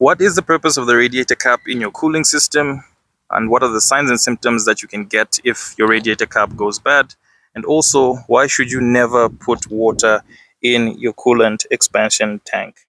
What is the purpose of the radiator cap in your cooling system? And what are the signs and symptoms that you can get if your radiator cap goes bad? And also, why should you never put water in your coolant expansion tank?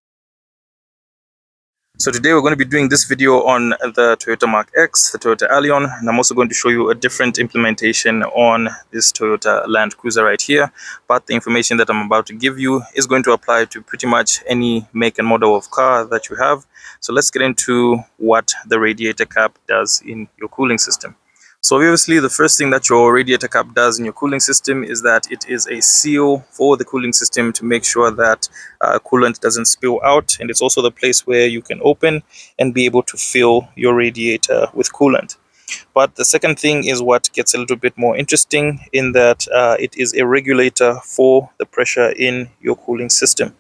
So today we're going to be doing this video on the Toyota Mark X, the Toyota Allion, and I'm also going to show you a different implementation on this Toyota Land Cruiser right here. But the information that I'm about to give you is going to apply to pretty much any make and model of car that you have. So let's get into what the radiator cap does in your cooling system. So obviously the first thing that your radiator cap does in your cooling system is that it is a seal for the cooling system to make sure that coolant doesn't spill out, and it's also the place where you can open and be able to fill your radiator with coolant. But the second thing is what gets a little bit more interesting, in that it is a regulator for the pressure in your cooling system.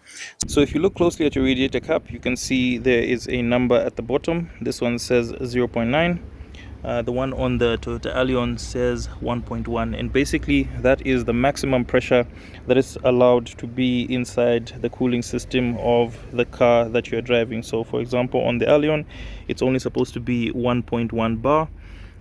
So if you look closely at your radiator cap, you can see there is a number at the bottom. This one says 0.9. The one on the Toyota Allion says 1.1, and basically that is the maximum pressure that is allowed to be inside the cooling system of the car that you're driving. So for example, on the Allion, it's only supposed to be 1.1 bar.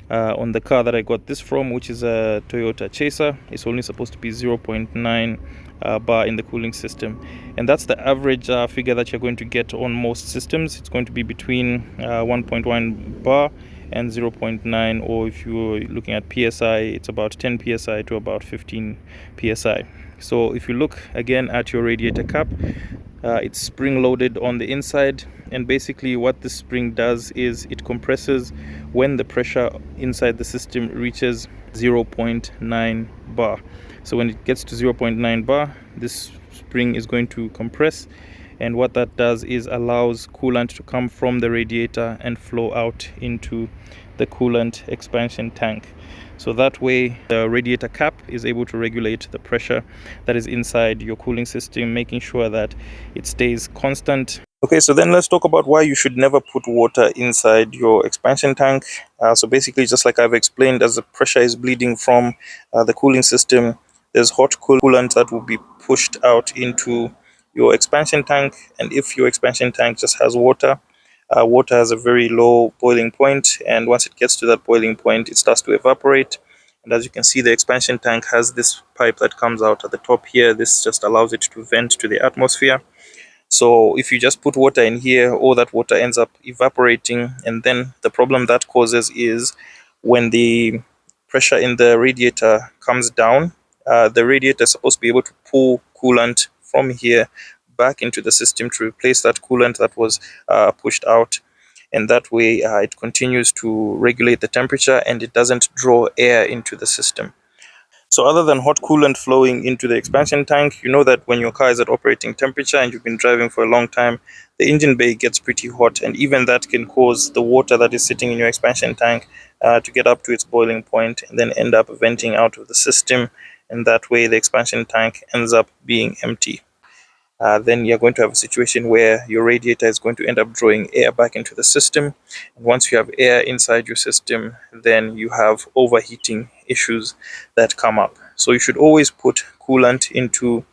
On the car that I got this from, which is a Toyota Chaser, it's only supposed to be 0.9 bar in the cooling system, and that's the average figure that you're going to get on most systems. It's going to be between 1.1 bar and 0.9, or if you're looking at PSI, it's about 10 PSI to about 15 PSI. So if you look again at your radiator cap, it's spring loaded on the inside, and basically what this spring does is it compresses when the pressure inside the system reaches 0.9 bar. So when it gets to 0.9 bar, this spring is going to compress, and what that does is allows coolant to come from the radiator and flow out into the coolant expansion tank. So that way the radiator cap is able to regulate the pressure that is inside your cooling system, making sure that it stays constant. Okay, so then let's talk about why you should never put water inside your expansion tank. So basically, just like I've explained, as the pressure is bleeding from the cooling system, there's hot coolant that will be pushed out into your expansion tank. And if your expansion tank just has water, water has a very low boiling point, and once it gets to that boiling point, it starts to evaporate. And as you can see, the expansion tank has this pipe that comes out at the top here. This just allows it to vent to the atmosphere. So if you just put water in here, all that water ends up evaporating, and then the problem that causes is when the pressure in the radiator comes down, the radiator is supposed to be able to pull coolant from here back into the system to replace that coolant that was pushed out, and that way it continues to regulate the temperature and it doesn't draw air into the system. So other than hot coolant flowing into the expansion tank, you know that when your car is at operating temperature and you've been driving for a long time, the engine bay gets pretty hot, and even that can cause the water that is sitting in your expansion tank to get up to its boiling point and then end up venting out of the system, and that way the expansion tank ends up being empty. Then you're going to have a situation where your radiator is going to end up drawing air back into the system. And once you have air inside your system, then you have overheating issues that come up. So you should always put coolant into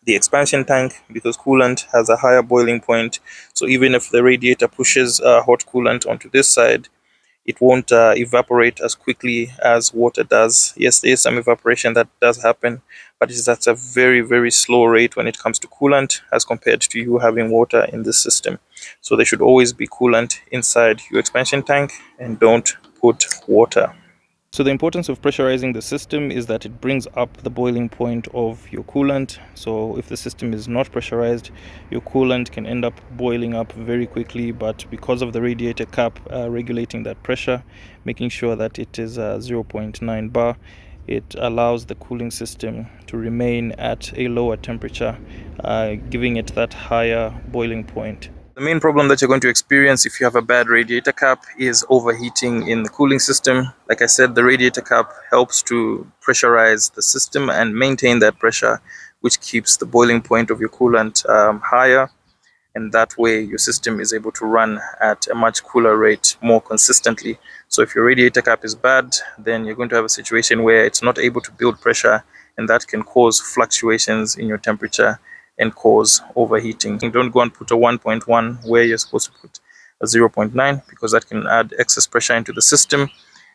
the expansion tank, because coolant has a higher boiling point. So even if the radiator pushes hot coolant onto this side, it won't evaporate as quickly as water does. Yes, there is some evaporation that does happen, but it's at a very, very slow rate when it comes to coolant as compared to you having water in this system. So there should always be coolant inside your expansion tank, and don't put water. So the importance of pressurizing the system is that it brings up the boiling point of your coolant. So if the system is not pressurized, your coolant can end up boiling up very quickly, but because of the radiator cap regulating that pressure, making sure that it is 0.9 bar, it allows the cooling system to remain at a lower temperature, giving it that higher boiling point. The main problem that you're going to experience if you have a bad radiator cap is overheating in the cooling system. Like I said, the radiator cap helps to pressurize the system and maintain that pressure, which keeps the boiling point of your coolant higher, and that way your system is able to run at a much cooler rate more consistently. So if your radiator cap is bad, then you're going to have a situation where it's not able to build pressure, and that can cause fluctuations in your temperature and cause overheating. You don't go and put a 1.1 where you're supposed to put a 0.9, because that can add excess pressure into the system.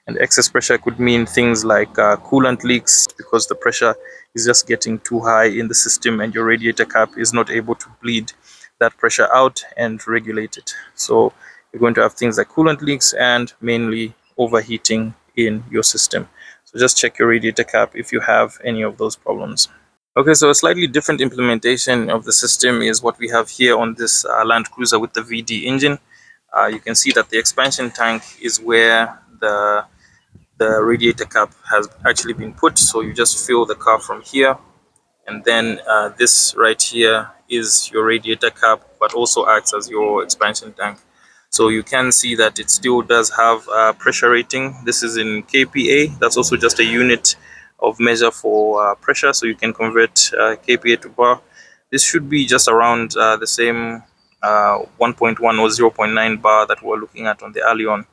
And excess pressure could mean things like coolant leaks, because the pressure is just getting too high in the system and your radiator cap is not able to bleed that pressure out and regulate it. So you're going to have things like coolant leaks and mainly overheating in your system. So just check your radiator cap if you have any of those problems. Okay, so a slightly different implementation of the system is what we have here on this Land Cruiser with the VD engine. You can see that the expansion tank is where the radiator cap has actually been put. So you just fill the car from here, and then this right here is your radiator cap, but also acts as your expansion tank. So you can see that it still does have a pressure rating. This is in kPa. That's also just a unit of measure for pressure, so you can convert kPa to bar. This should be just around the same 1.1 or 0.9 bar that we're looking at on the Allion,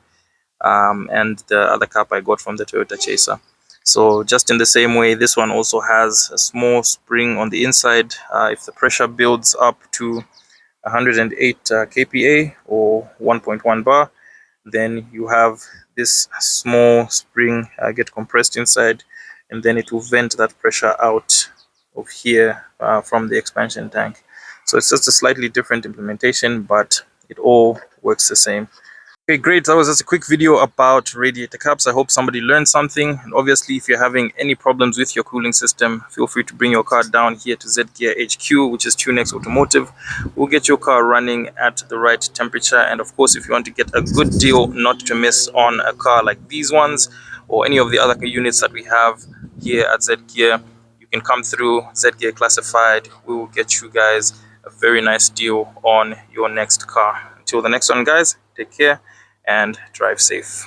and the other cap I got from the Toyota Chaser. So just in the same way, this one also has a small spring on the inside. If the pressure builds up to 108 kPa or 1.1 bar, then you have this small spring get compressed inside, and then it will vent that pressure out of here from the expansion tank. So it's just a slightly different implementation, but it all works the same. Okay, great. That was just a quick video about radiator caps. I hope somebody learned something. And obviously, if you're having any problems with your cooling system, feel free to bring your car down here to Z Gear HQ, which is Tunex Automotive. We'll get your car running at the right temperature. And of course, if you want to get a good deal, not to miss on a car like these ones or any of the other units that we have here at Z Gear, you can come through Z Gear Classified. We will get you guys a very nice deal on your next car. Until the next one, guys, take care and drive safe.